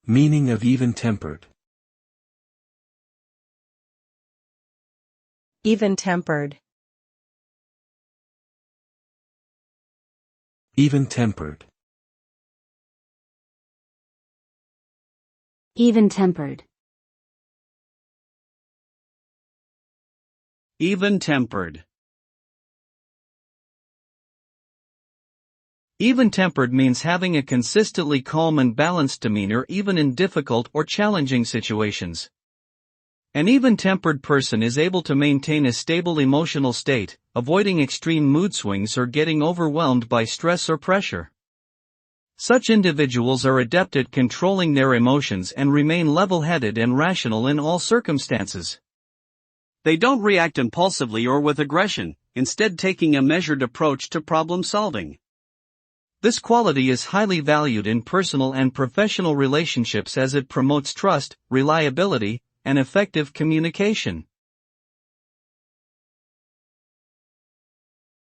Meaning of even-tempered. Even-tempered. Even-tempered. Even-tempered. Even-tempered. Even-tempered means having a consistently calm and balanced demeanor even in difficult or challenging situations. An even-tempered person is able to maintain a stable emotional state, avoiding extreme mood swings or getting overwhelmed by stress or pressure. Such individuals are adept at controlling their emotions and remain level-headed and rational in all circumstances. They don't react impulsively or with aggression, instead taking a measured approach to problem solving. This quality is highly valued in personal and professional relationships as it promotes trust, reliability, and effective communication.